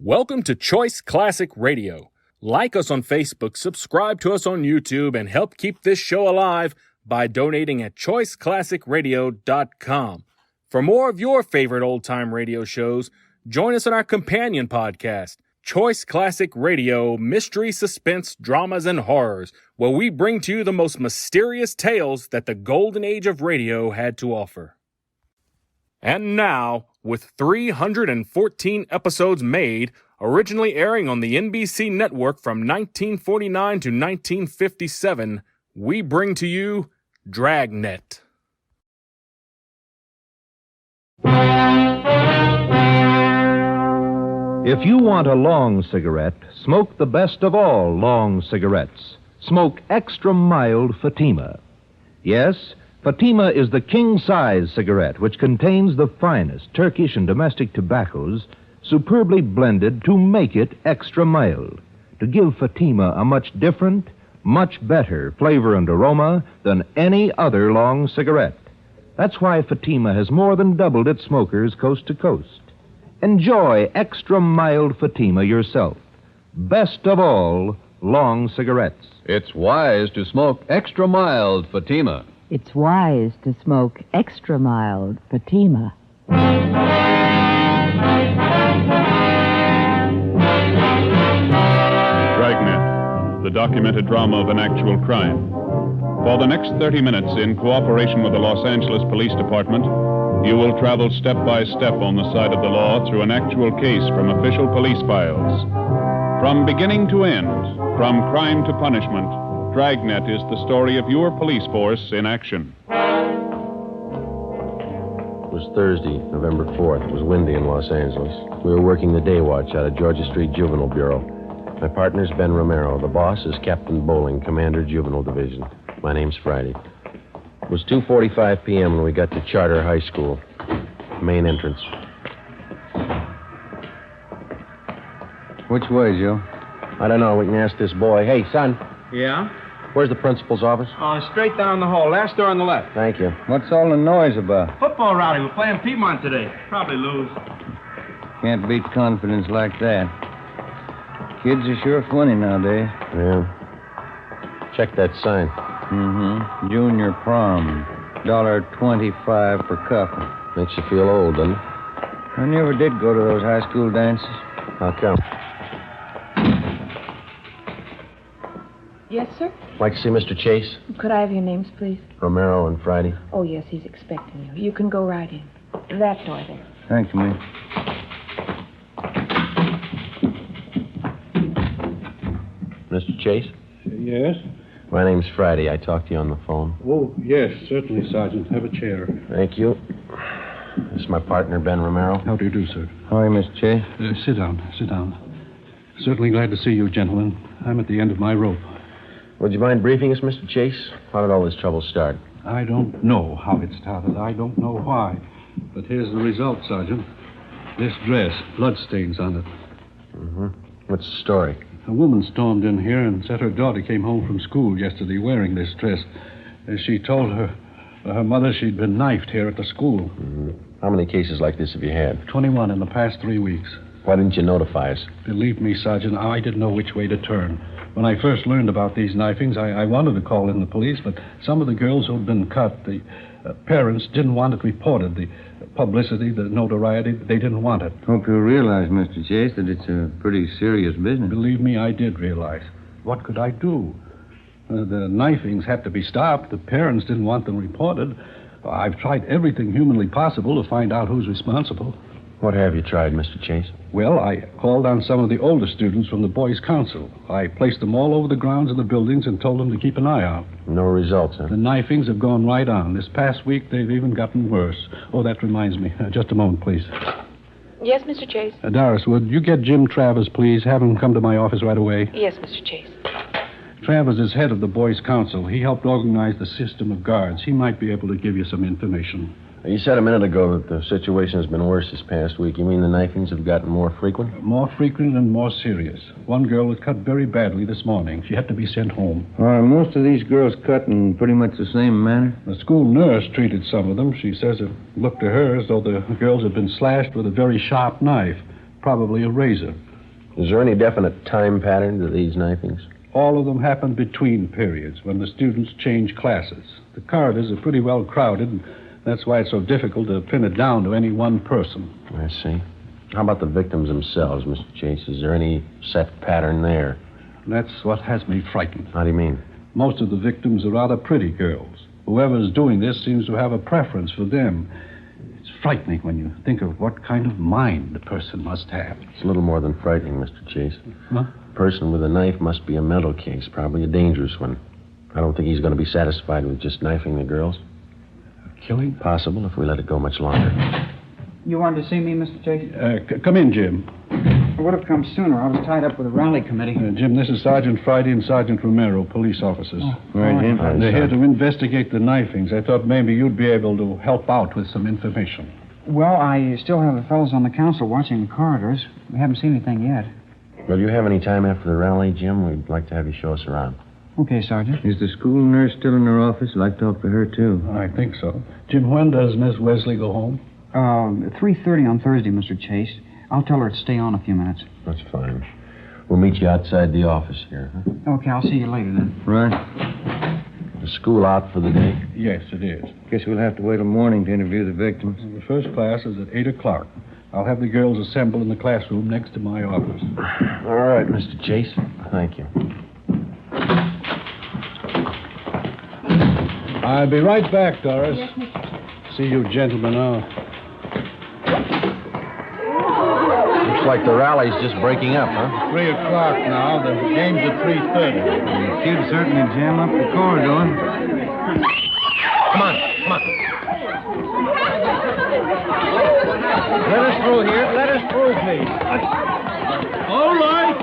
Welcome to Choice Classic Radio. Like us on Facebook, subscribe to us on YouTube, and help keep this show alive by donating at choiceclassicradio.com. For more of your favorite old-time radio shows, join us on our companion podcast, Choice Classic Radio, Mystery, Suspense, Dramas, and Horrors, where we bring to you the most mysterious tales that the golden age of radio had to offer. And now, with 314 episodes made, originally airing on the NBC network from 1949 to 1957, we bring to you Dragnet. If you want a long cigarette, smoke the best of all long cigarettes. Smoke extra mild Fatima. Yes, Fatima is the king-size cigarette which contains the finest Turkish and domestic tobaccos superbly blended to make it extra mild, to give Fatima a much different, much better flavor and aroma than any other long cigarette. That's why Fatima has more than doubled its smokers coast to coast. Enjoy extra mild Fatima yourself. Best of all long cigarettes. It's wise to smoke extra mild Fatima. It's wise to smoke extra mild Fatima. Dragnet, the documented drama of an actual crime. For the next 30 minutes, in cooperation with the Los Angeles Police Department, you will travel step by step on the side of the law through an actual case from official police files. From beginning to end, from crime to punishment, Dragnet is the story of your police force in action. It was Thursday, November 4th. It was windy in Los Angeles. We were working the day watch out of Georgia Street Juvenile Bureau. My partner's Ben Romero. The boss is Captain Bowling, Commander Juvenile Division. My name's Friday. It was 2:45 p.m. when we got to Charter High School. Main entrance. Which way, Joe? I don't know. We can ask this boy. Hey, son. Yeah? Where's the principal's office? Straight down the hall. Last door on the left. Thank you. What's all the noise about? Football rally. We're playing Piedmont today. Probably lose. Can't beat confidence like that. Kids are sure funny nowadays. Yeah. Check that sign. Mm-hmm. Junior prom. $1.25 for coffee. Makes you feel old, doesn't it? I never did go to those high school dances. How come? Yes, sir? Like to see Mr. Chase? Could I have your names, please? Romero and Friday. Oh, yes, he's expecting you. You can go right in. That door there. Thank you, ma'am. Mr. Chase? Yes? My name's Friday. I talked to you on the phone. Oh, yes, certainly, Sergeant. Have a chair. Thank you. This is my partner, Ben Romero. How do you do, sir? How are you, Mr. Chase? Sit down. Certainly glad to see you, gentlemen. I'm at the end of my rope. Would you mind briefing us, Mr. Chase? How did all this trouble start? I don't know how it started. I don't know why. But here's the result, Sergeant. This dress, bloodstains on it. Mm-hmm. What's the story? A woman stormed in here and said her daughter came home from school yesterday wearing this dress. She told her mother she'd been knifed here at the school. Mm-hmm. How many cases like this have you had? 21 in the past 3 weeks. Why didn't you notify us? Believe me, Sergeant, I didn't know which way to turn. When I first learned about these knifings, I wanted to call in the police, but some of the girls who'd been cut, the parents didn't want it reported. The publicity, the notoriety, they didn't want it. Hope you realize, Mr. Chase, that it's a pretty serious business. Believe me, I did realize. What could I do? The knifings had to be stopped. The parents didn't want them reported. I've tried everything humanly possible to find out who's responsible. What have you tried, Mr. Chase? Well, I called on some of the older students from the Boys' Council. I placed them all over the grounds of the buildings and told them to keep an eye out. No results, huh? The knifings have gone right on. This past week, they've even gotten worse. Oh, that reminds me. Just a moment, please. Yes, Mr. Chase? Doris, would you get Jim Travers, please? Have him come to my office right away. Yes, Mr. Chase. Travers is head of the Boys' Council. He helped organize the system of guards. He might be able to give you some information. You said a minute ago that the situation has been worse this past week. You mean the knifings have gotten more frequent? More frequent and more serious. One girl was cut very badly this morning. She had to be sent home. Are most of these girls cut in pretty much the same manner? The school nurse treated some of them. She says it looked to her as though the girls had been slashed with a very sharp knife, probably a razor. Is there any definite time pattern to these knifings? All of them happen between periods when the students change classes. The corridors are pretty well crowded, and that's why it's so difficult to pin it down to any one person. I see. How about the victims themselves, Mr. Chase? Is there any set pattern there? That's what has me frightened. How do you mean? Most of the victims are rather pretty girls. Whoever's doing this seems to have a preference for them. It's frightening when you think of what kind of mind the person must have. It's a little more than frightening, Mr. Chase. Huh? A person with a knife must be a mental case, probably a dangerous one. I don't think he's going to be satisfied with just knifing the girls. Killing? Possible if we let it go much longer. You wanted to see me, Mr. Chase? Come in, Jim. I would have come sooner. I was tied up with a rally committee. Jim, this is Sergeant Friday and Sergeant Romero, police officers. Right, Jim. They're here to investigate the knifings. I thought maybe you'd be able to help out with some information. Well, I still have the fellows on the council watching the corridors. We haven't seen anything yet. Well, you have any time after the rally, Jim? We'd like to have you show us around. Okay, Sergeant. Is the school nurse still in her office? I'd like to talk to her, too. I think so. Jim, when does Miss Wesley go home? 3:30 on Thursday, Mr. Chase. I'll tell her to stay on a few minutes. That's fine. We'll meet you outside the office here, huh? Okay, I'll see you later then. Right. Is school out for the day? Yes, it is. Guess we'll have to wait till morning to interview the victims. The first class is at 8 o'clock. I'll have the girls assemble in the classroom next to my office. All right, Mr. Chase. Thank you. I'll be right back, Doris. Yes, Mr. See you gentlemen out. Looks like the rally's just breaking up, huh? 3 o'clock now. The game's at 3:30. The kids certainly jam up the corridor. Come on, come on. Let us through here. Let us through, please. All right.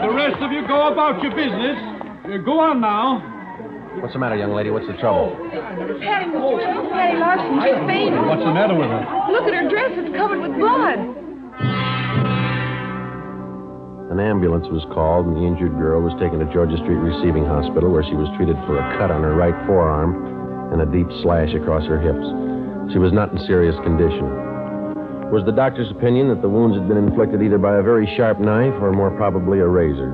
The rest of you go about your business. Go on now. What's the matter, young lady? What's the trouble? Patty, Mr. Chase, Patty Larson, she's fainted. What's the matter with her? Look at her dress. It's covered with blood. An ambulance was called, and the injured girl was taken to Georgia Street Receiving Hospital, where she was treated for a cut on her right forearm and a deep slash across her hips. She was not in serious condition. It was the doctor's opinion that the wounds had been inflicted either by a very sharp knife or more probably a razor.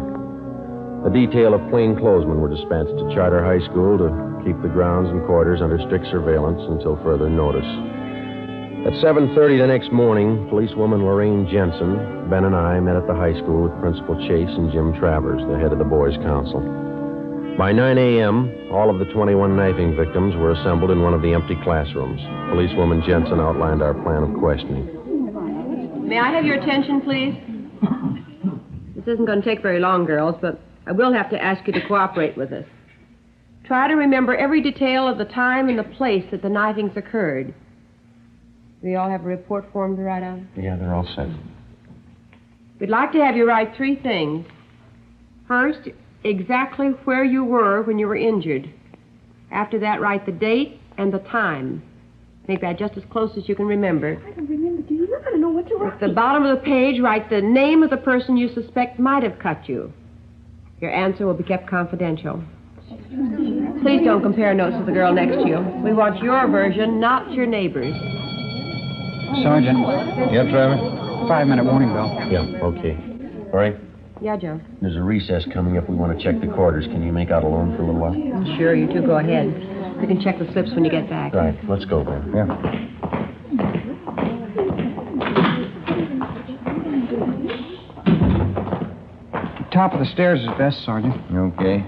A detail of plainclothesmen were dispatched to Charter High School to keep the grounds and quarters under strict surveillance until further notice. At 7:30 the next morning, policewoman Lorraine Jensen, Ben, and I met at the high school with Principal Chase and Jim Travers, the head of the Boys' Council. By 9 a.m., all of the 21 knifing victims were assembled in one of the empty classrooms. Policewoman Jensen outlined our plan of questioning. May I have your attention, please? This isn't going to take very long, girls, but I will have to ask you to cooperate with us. Try to remember every detail of the time and the place that the knifings occurred. Do you all have a report form to write out? Yeah, they're all set. We'd like to have you write 3 things. First, exactly where you were when you were injured. After that, write the date and the time. Make that just as close as you can remember. I don't remember. Do you? I don't know what you were. At the bottom of the page, write the name of the person you suspect might have cut you. Your answer will be kept confidential. Please don't compare notes with the girl next to you. We want your version, not your neighbor's. Sergeant. Yeah, Trevor? 5-minute warning bell. Yeah, okay. All right. Yeah, Joe. There's a recess coming up. We want to check the quarters. Can you make out alone for a little while? Sure, you two go ahead. You can check the slips when you get back. Right, let's go, Ben. Yeah. Top of the stairs is best, Sergeant. Okay.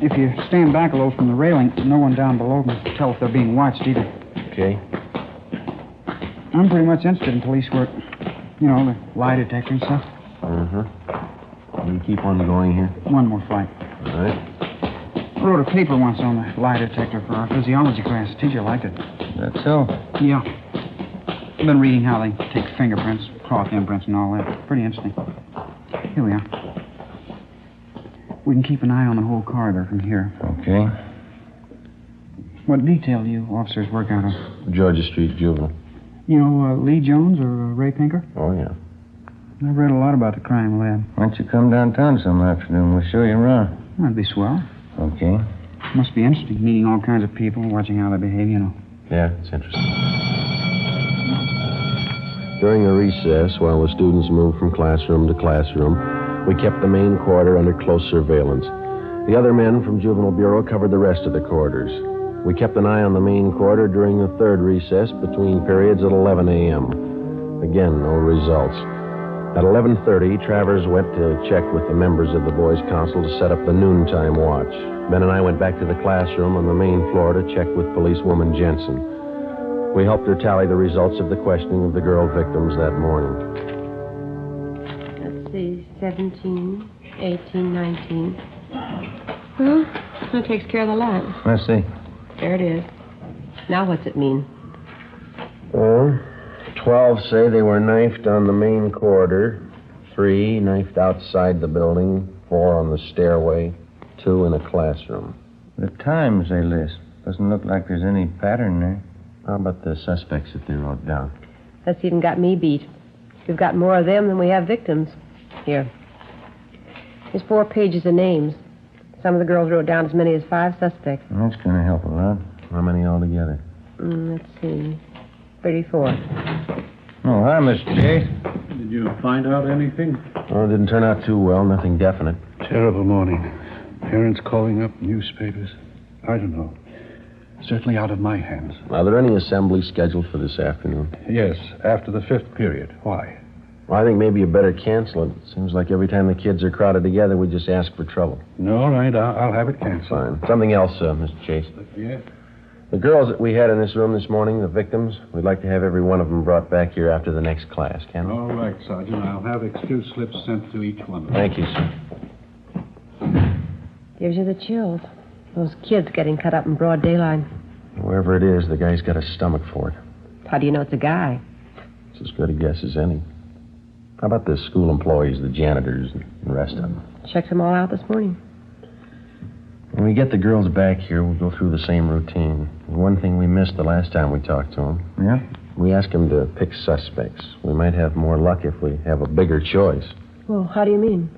If you stand back a little from the railing, no one down below can tell if they're being watched either. Okay. I'm pretty much interested in police work. You know, the lie detector and stuff. We keep on going here. One more flight. All right. I wrote a paper once on the lie detector for our physiology class. The teacher liked it. That's so. Yeah. I've been reading how they take fingerprints, cloth imprints, and all that. Pretty interesting. Here we are. We can keep an eye on the whole corridor from here. Okay. What detail do you officers work out of? Georgia Street Juvenile. You know Lee Jones or Ray Pinker? Oh, yeah. I've read a lot about the crime lab. Why don't you come downtown some afternoon? We'll show you around. That'd be swell. Okay. Must be interesting, meeting all kinds of people, watching how they behave, you know. Yeah, it's interesting. During the recess, while the students moved from classroom to classroom, we kept the main corridor under close surveillance. The other men from Juvenile Bureau covered the rest of the corridors. We kept an eye on the main corridor during the third recess between periods at 11 a.m. Again, no results. At 11:30, Travers went to check with the members of the Boys' Council to set up the noontime watch. Ben and I went back to the classroom on the main floor to check with policewoman Jensen. We helped her tally the results of the questioning of the girl victims that morning. Let's see, 17, 18, 19. Well, that takes care of the lot. Let's see. There it is. Now what's it mean? Well, 12 say they were knifed on the main corridor, 3 knifed outside the building, 4 on the stairway, 2 in a classroom. The times they list. Doesn't look like there's any pattern there. How about the suspects that they wrote down? That's even got me beat. We've got more of them than we have victims. Here. There's 4 pages of names. Some of the girls wrote down as many as 5 suspects. That's going to help a lot. How many altogether? Let's see. 34. Oh, hi, Mr. Chase. Did you find out anything? Oh, it didn't turn out too well. Nothing definite. Terrible morning. Parents calling up, newspapers. I don't know. Certainly out of my hands. Are there any assemblies scheduled for this afternoon? Yes, after the 5th period. Why? Well, I think maybe you better cancel it. Seems like every time the kids are crowded together, we just ask for trouble. All right, I'll have it canceled. Fine. Something else, Mr. Chase. Yeah? The girls that we had in this room this morning, the victims, we'd like to have every one of them brought back here after the next class, can we? All right, Sergeant. I'll have excuse slips sent to each one of them. Thank you, sir. Gives you the chills. Those kids getting cut up in broad daylight. Whoever it is, the guy's got a stomach for it. How do you know it's a guy? It's as good a guess as any. How about the school employees, the janitors, and the rest of them? Checked them all out this morning. When we get the girls back here, we'll go through the same routine. One thing we missed the last time we talked to them. Yeah? We asked them to pick suspects. We might have more luck if we have a bigger choice. Well, how do you mean?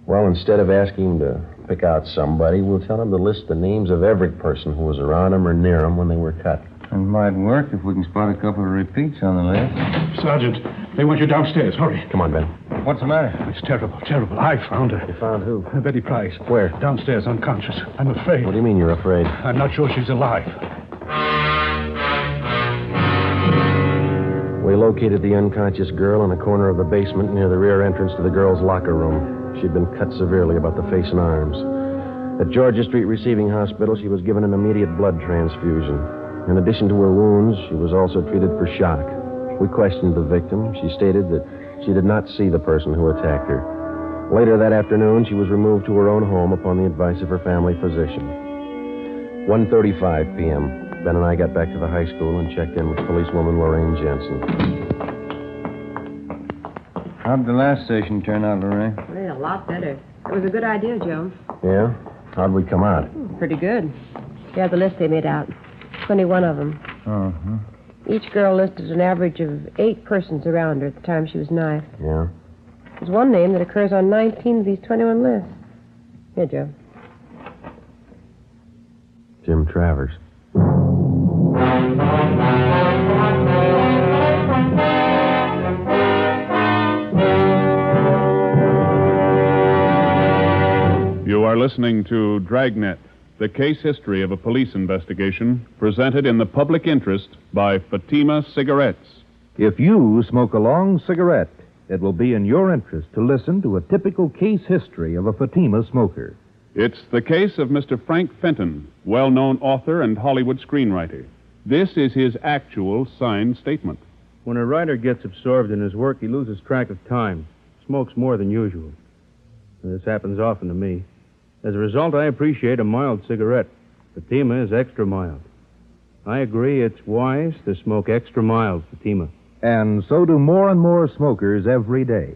Well, instead of asking them to pick out somebody, we'll tell them to list the names of every person who was around them or near them when they were cut. It might work if we can spot a couple of repeats on the list. Sergeant, they want you downstairs. Hurry. Come on, Ben. What's the matter? It's terrible, terrible. I found her. You found who? Betty Price. Where? Downstairs, unconscious. I'm afraid. What do you mean you're afraid? I'm not sure she's alive. We located the unconscious girl in a corner of the basement near the rear entrance to the girls' locker room. She'd been cut severely about the face and arms. At Georgia Street Receiving Hospital, she was given an immediate blood transfusion. In addition to her wounds, she was also treated for shock. We questioned the victim. She stated that she did not see the person who attacked her. Later that afternoon, she was removed to her own home upon the advice of her family physician. 1:35 p.m. Ben and I got back to the high school and checked in with policewoman Lorraine Jensen. How'd the last station turn out, Lorraine? Well, a lot better. It was a good idea, Joe. Yeah? How'd we come out? Pretty good. Yeah, the list they made out. 21 of them. Uh-huh. Each girl listed an average of 8 persons around her at the time she was knifed. Yeah? There's one name that occurs on 19 of these 21 lists. Here, Joe. Jim Travers. You are listening to Dragnet, the case history of a police investigation presented in the public interest by Fatima Cigarettes. If you smoke a long cigarette, it will be in your interest to listen to a typical case history of a Fatima smoker. It's the case of Mr. Frank Fenton, well-known author and Hollywood screenwriter. This is his actual signed statement. When a writer gets absorbed in his work, he loses track of time, smokes more than usual. This happens often to me. As a result, I appreciate a mild cigarette. Fatima is extra mild. I agree it's wise to smoke extra mild Fatima. And so do more and more smokers every day.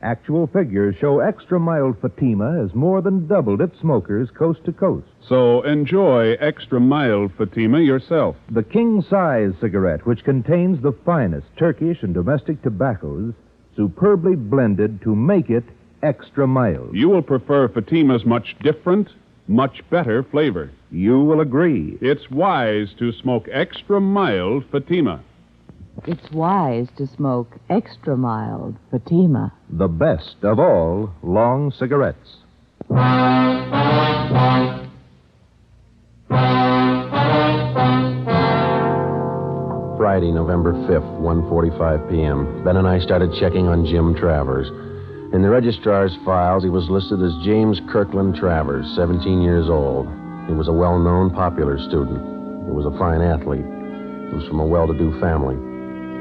Actual figures show extra mild Fatima has more than doubled its smokers coast to coast. So enjoy extra mild Fatima yourself. The king-size cigarette, which contains the finest Turkish and domestic tobaccos, superbly blended to make it extra mild. You will prefer Fatima's much different, much better flavor. You will agree. It's wise to smoke extra mild Fatima. It's wise to smoke extra mild Fatima. The best of all long cigarettes. Friday, November 5th, 1:45 p.m. Ben and I started checking on Jim Travers. In the registrar's files, he was listed as James Kirkland Travers, 17 years old. He was a well-known, popular student. He was a fine athlete. He was from a well-to-do family.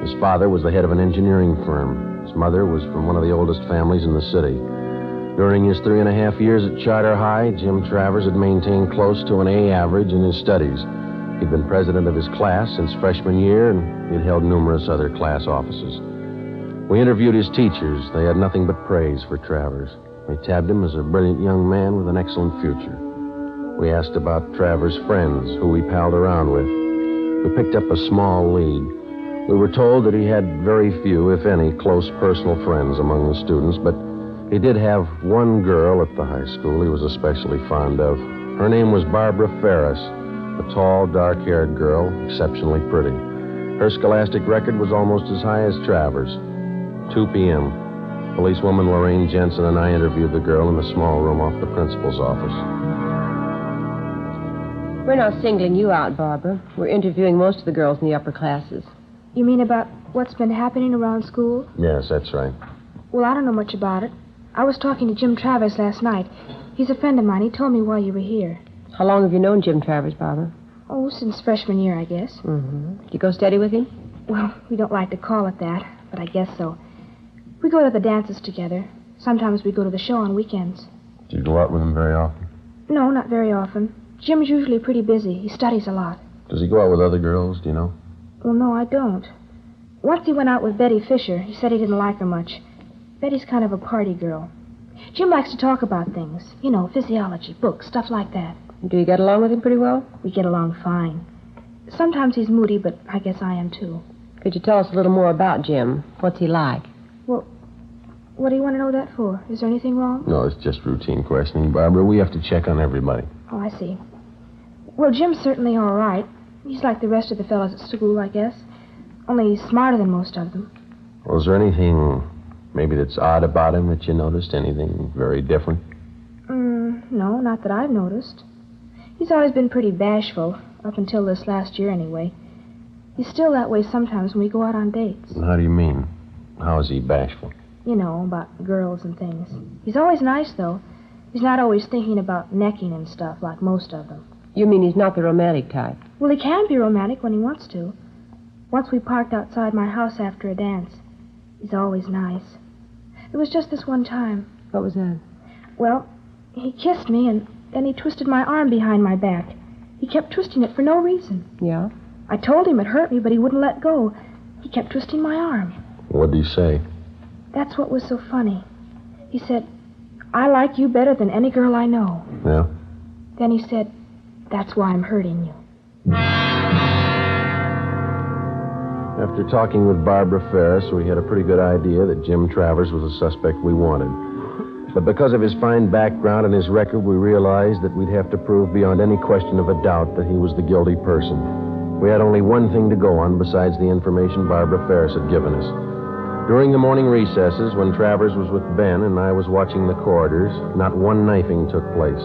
His father was the head of an engineering firm. His mother was from one of the oldest families in the city. During his 3.5 years at Charter High, Jim Travers had maintained close to an A average in his studies. He'd been president of his class since freshman year, and he'd held numerous other class offices. We interviewed his teachers. They had nothing but praise for Travers. They tabbed him as a brilliant young man with an excellent future. We asked about Travers' friends, who he palled around with. We picked up a small lead. We were told that he had very few, if any, close personal friends among the students, but he did have one girl at the high school he was especially fond of. Her name was Barbara Ferris, a tall, dark-haired girl, exceptionally pretty. Her scholastic record was almost as high as Travers. 2 p.m. Policewoman Lorraine Jensen and I interviewed the girl in the small room off the principal's office. We're not singling you out, Barbara. We're interviewing most of the girls in the upper classes. You mean about what's been happening around school? Yes, that's right. Well, I don't know much about it. I was talking to Jim Travers last night. He's a friend of mine. He told me while you were here. How long have you known Jim Travers, Barbara? Oh, since freshman year, I guess. Mm-hmm. You go steady with him? Well, we don't like to call it that, but I guess so. We go to the dances together. Sometimes we go to the show on weekends. Do you go out with him very often? No, not very often. Jim's usually pretty busy. He studies a lot. Does he go out with other girls, do you know? Well, no, I don't. Once he went out with Betty Fisher. He said he didn't like her much. Betty's kind of a party girl. Jim likes to talk about things. You know, physiology, books, stuff like that. Do you get along with him pretty well? We get along fine. Sometimes he's moody, but I guess I am too. Could you tell us a little more about Jim? What's he like? Well, what do you want to know that for? Is there anything wrong? No, it's just routine questioning, Barbara. We have to check on everybody. Oh, I see. Well, Jim's certainly all right. He's like the rest of the fellows at school, I guess. Only he's smarter than most of them. Well, is there anything maybe that's odd about him that you noticed? Anything very different? No, not that I've noticed. He's always been pretty bashful, up until this last year anyway. He's still that way sometimes when we go out on dates. How do you mean? How is he bashful? You know, about girls and things. He's always nice, though. He's not always thinking about necking and stuff like most of them. You mean he's not the romantic type? Well, he can be romantic when he wants to. Once we parked outside my house after a dance. He's always nice. It was just this one time. What was that? Well, he kissed me, and then he twisted my arm behind my back. He kept twisting it for no reason. Yeah? I told him it hurt me, but he wouldn't let go. He kept twisting my arm. What did he say? That's what was so funny. He said, "I like you better than any girl I know." Yeah? Then he said, "That's why I'm hurting you." After talking with Barbara Ferris, we had a pretty good idea that Jim Travers was the suspect we wanted. But because of his fine background and his record, we realized that we'd have to prove beyond any question of a doubt that he was the guilty person. We had only one thing to go on besides the information Barbara Ferris had given us. During the morning recesses, when Travers was with Ben and I was watching the corridors, not one knifing took place.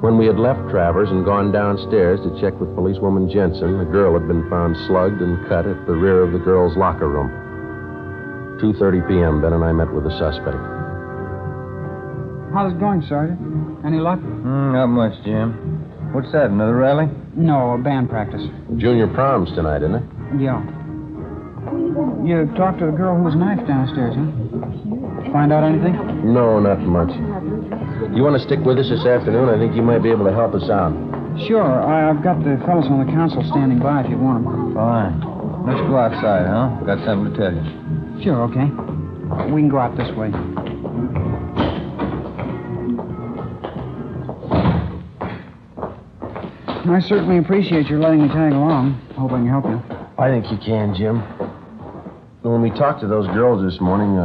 When we had left Travers and gone downstairs to check with policewoman Jensen, a girl had been found slugged and cut at the rear of the girls' locker room. 2:30 p.m., Ben and I met with the suspect. How's it going, Sergeant? Any luck? Not much, Jim. What's that, another rally? No, a band practice. Junior prom's tonight, isn't it? Yeah. You talked to the girl who was knifed downstairs, huh? Find out anything? No, not much. You want to stick with us this afternoon? I think you might be able to help us out. Sure. I've got the fellows on the council standing by if you want them. Fine. Let's go outside, huh? Got something to tell you. Sure, okay. We can go out this way. I certainly appreciate your letting me tag along. Hope I can help you. I think you can, Jim. When we talked to those girls this morning,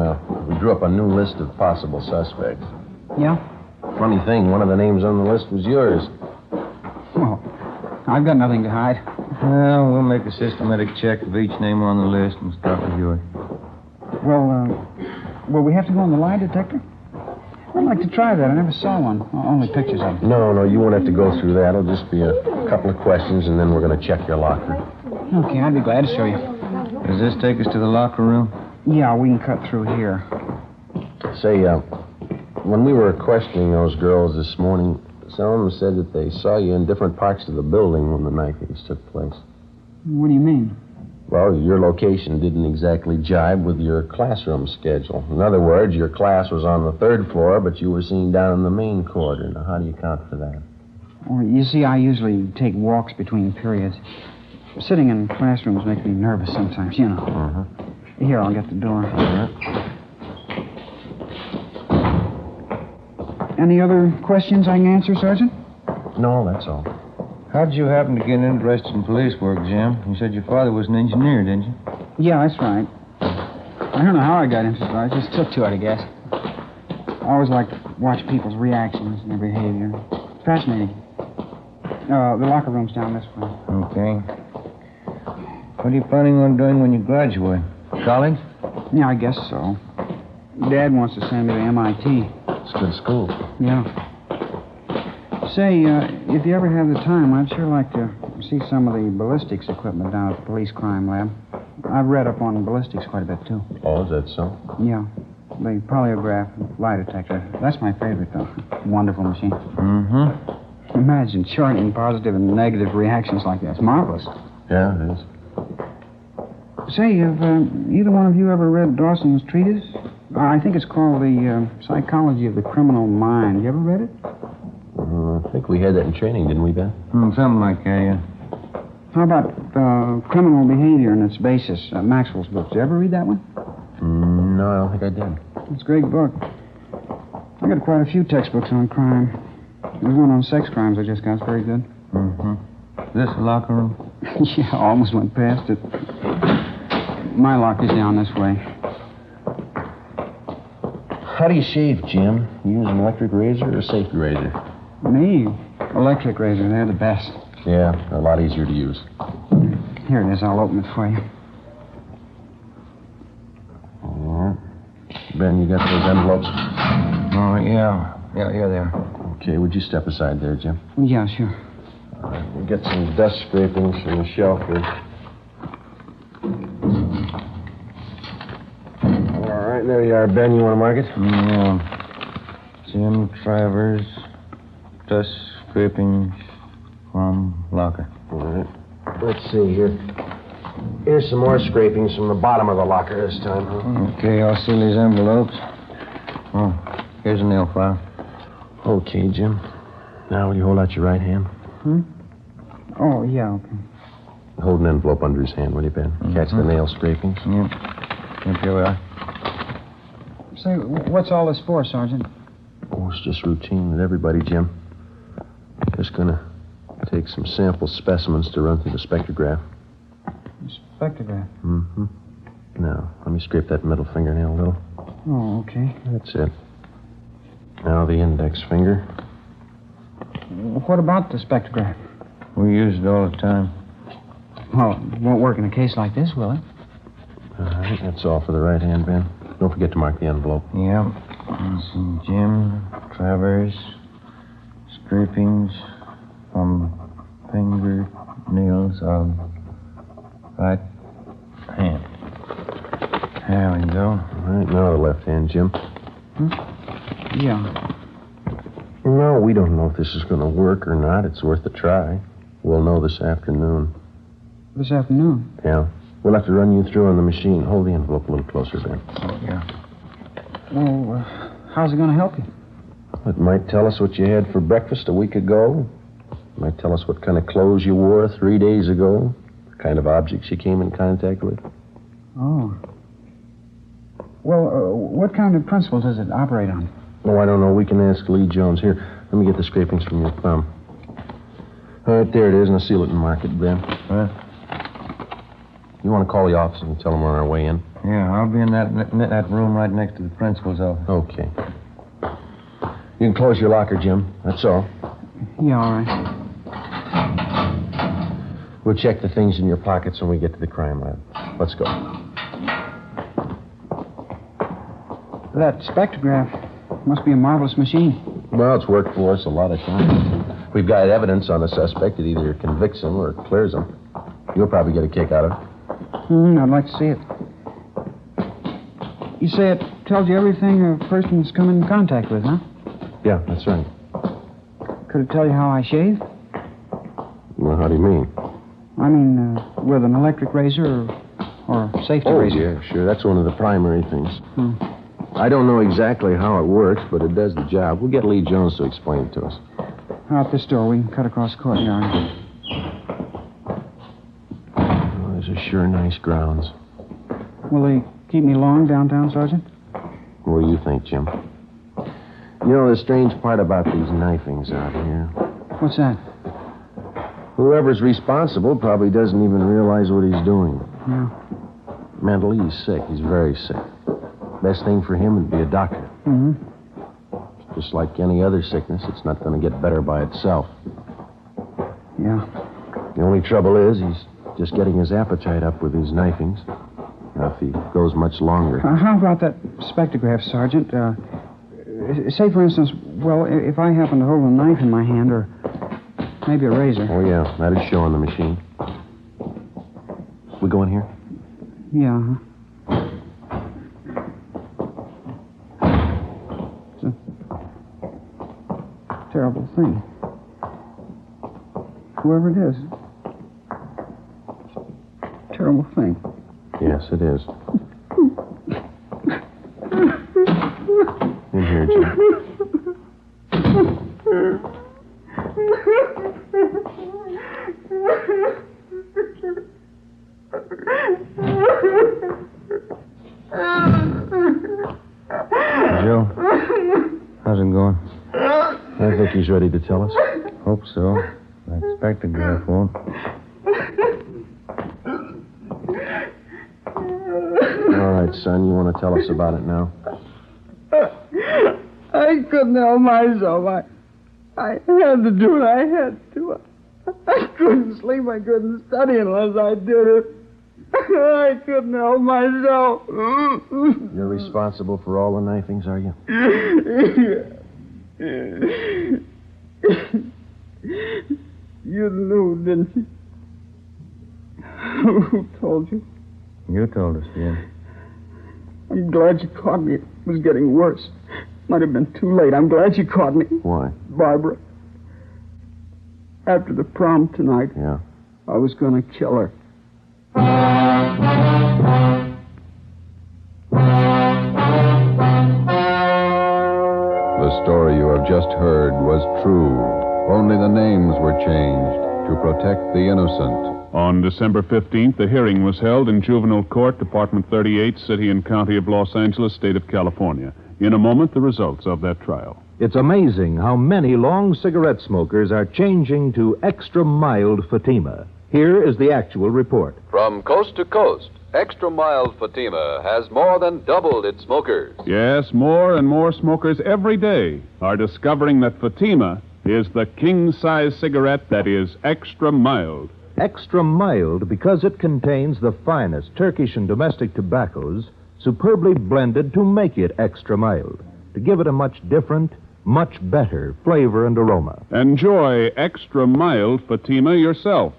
we drew up a new list of possible suspects. Yeah? Funny thing, one of the names on the list was yours. Well, I've got nothing to hide. Well, we'll make a systematic check of each name on the list and start with yours. Well, will we have to go on the lie detector? I'd like to try that. I never saw one. Only pictures of it. No, you won't have to go through that. It'll just be a couple of questions, and then we're going to check your locker. Okay, I'd be glad to show you. Does this take us to the locker room? Yeah, we can cut through here. Say, when we were questioning those girls this morning, some of them said that they saw you in different parts of the building when the knifings took place. What do you mean? Well, your location didn't exactly jibe with your classroom schedule. In other words, your class was on the 3rd floor, but you were seen down in the main corridor. Now, how do you account for that? Well, you see, I usually take walks between periods. Sitting in classrooms makes me nervous sometimes, you know. Uh-huh. Here, I'll get the door. Any other questions I can answer, Sergeant? No, that's all. How'd you happen to get interested in police work, Jim? You said your father was an engineer, didn't you? Yeah, that's right. I don't know how I got interested. I just took to it, I guess. I always liked to watch people's reactions and their behavior. It's fascinating. The locker room's down this way. Okay. What are you planning on doing when you graduate? College? Yeah, I guess so. Dad wants to send me to MIT. It's a good school. Yeah. Say, if you ever have the time, I'd sure like to see some of the ballistics equipment down at the police crime lab. I've read up on ballistics quite a bit, too. Oh, is that so? Yeah. The polygraph and lie detector. That's my favorite, though. Wonderful machine. Mm-hmm. Imagine charting positive and negative reactions like that. It's marvelous. Yeah, it is. Say, have either one of you ever read Dawson's treatise? I think it's called The Psychology of the Criminal Mind. You ever read it? I think we had that in training, didn't we, Ben? Something like that, yeah. How about criminal behavior and its basis? Maxwell's book. Did you ever read that one? No, I don't think I did. It's a great book. I got quite a few textbooks on crime. There's one on sex crimes I just got. It's very good. Mm-hmm. This the locker room? Yeah, I almost went past it. My locker's down this way. How do you shave, Jim? You use an electric razor or a safety razor? Me? Electric razor. They're the best. Yeah, a lot easier to use. Here it is. I'll open it for you. All right. Ben, you got those envelopes? Oh, yeah. Yeah, here they are. Okay, would you step aside there, Jim? Yeah, sure. All right, we'll get some dust scrapings from the shelf here. All right, there you are, Ben. You want to mark it? Yeah. Jim Travers, dust scrapings from locker. All right. Let's see here. Here's some more scrapings from the bottom of the locker this time, huh? Okay, I'll seal these envelopes. Oh, here's a nail file. Okay, Jim. Now, will you hold out your right hand? Oh, yeah, okay. Hold an envelope under his hand, will you, Ben? Catch the nail scrapings. Yep, here we are. Say, what's all this for, Sergeant? Oh, it's just routine with everybody, Jim. Just gonna take some sample specimens to run through the spectrograph. Spectrograph? Mm-hmm. Now, let me scrape that middle fingernail a little. Oh, okay. That's it. Now the index finger. What about the spectrograph? We use it all the time. Well, it won't work in a case like this, will it? All right, that's all for the right hand, Ben. Don't forget to mark the envelope. Yep. Some Jim Travers scrapings from fingernails of right hand. There we go. All right, now the left hand, Jim. Yeah. No, we don't know if this is going to work or not. It's worth a try. We'll know this afternoon. This afternoon? Yeah. We'll have to run you through on the machine. Hold the envelope a little closer, Ben. Yeah. Well, how's it going to help you? It might tell us what you had for breakfast a week ago. It might tell us what kind of clothes you wore 3 days ago. The kind of objects you came in contact with. Oh. Well, what kind of principle does it operate on? Oh, I don't know. We can ask Lee Jones. Here, let me get the scrapings from your thumb. All right, there it is, and I'll seal it and mark it, Ben. You want to call the office and tell them we're on our way in? Yeah, I'll be in that room right next to the principal's office. Okay. You can close your locker, Jim. That's all. Yeah, all right. We'll check the things in your pockets when we get to the crime lab. Let's go. That spectrograph must be a marvelous machine. Well, it's worked for us a lot of times. We've got evidence on a suspect that either convicts him or clears him. You'll probably get a kick out of it. I'd like to see it. You say it tells you everything a person's come in contact with, huh? Yeah, that's right. Could it tell you how I shave? Well, how do you mean? I mean, with an electric razor or a safety razor. Oh, yeah, sure. That's one of the primary things. I don't know exactly how it works, but it does the job. We'll get Lee Jones to explain it to us. Out this door. We can cut across the courtyard. Oh, these are sure nice grounds. Will they keep me long downtown, Sergeant? What do you think, Jim? You know, the strange part about these knifings out here. What's that? Whoever's responsible probably doesn't even realize what he's doing. Yeah. Mentally, he's sick. He's very sick. Best thing for him would be a doctor. Mm-hmm. Just like any other sickness, it's not going to get better by itself. Yeah. The only trouble is he's just getting his appetite up with these knifings. Now, if he goes much longer... How about that spectrograph, Sergeant? Say, for instance, well, if I happen to hold a knife in my hand or maybe a razor. Oh, yeah, that'd show on the machine. We go in here? Yeah. It's a terrible thing. Whoever it is. Terrible thing. Yes, it is. In here, Jim. Joe, how's it going? I think he's ready to tell us. Hope so. I expect the graph won't. All right, son, you want to tell us about it now? I couldn't help myself. I had to do it. I had to. I couldn't sleep. I couldn't study unless I did it. I couldn't help myself. You're responsible for all the knifings, are you? You knew, didn't you? Who told you? You told us, Jim. I'm glad you caught me. It was getting worse. Might have been too late. I'm glad you caught me. Why? Barbara. After the prom tonight, Yeah. I was going to kill her. The story you have just heard was true. Only the names were changed to protect the innocent. On December 15th, the hearing was held in Juvenile Court, Department 38, City and County of Los Angeles, State of California. In a moment, the results of that trial. It's amazing how many long cigarette smokers are changing to extra mild Fatima. Here is the actual report. From coast to coast, Extra Mild Fatima has more than doubled its smokers. Yes, more and more smokers every day are discovering that Fatima is the king-size cigarette that is extra mild. Extra mild because it contains the finest Turkish and domestic tobaccos superbly blended to make it extra mild, to give it a much different, much better flavor and aroma. Enjoy extra mild Fatima yourself.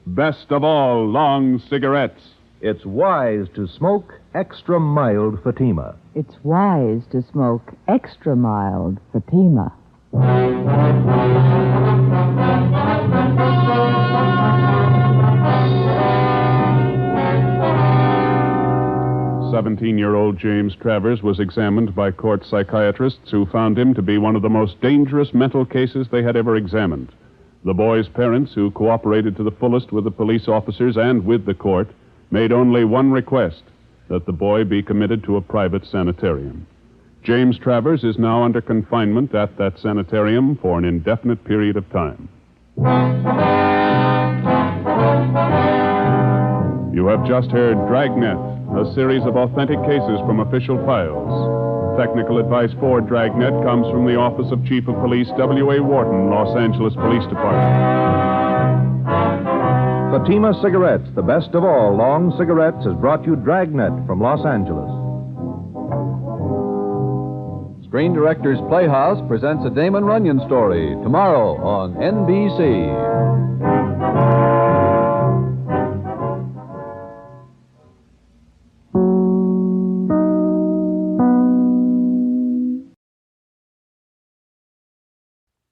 Best of all long cigarettes. It's wise to smoke extra mild Fatima. It's wise to smoke extra mild Fatima. 17-year-old James Travers was examined by court psychiatrists who found him to be one of the most dangerous mental cases they had ever examined. The boy's parents, who cooperated to the fullest with the police officers and with the court, made only one request, that the boy be committed to a private sanitarium. James Travers is now under confinement at that sanitarium for an indefinite period of time. You have just heard Dragnet, a series of authentic cases from official files. Technical advice for Dragnet comes from the Office of Chief of Police W.A. Wharton, Los Angeles Police Department. Fatima Cigarettes, the best of all long cigarettes, has brought you Dragnet from Los Angeles. Screen Directors Playhouse presents a Damon Runyon story tomorrow on NBC.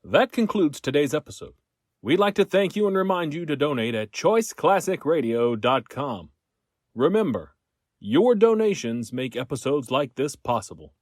That concludes today's episode. We'd like to thank you and remind you to donate at choiceclassicradio.com. Remember, your donations make episodes like this possible.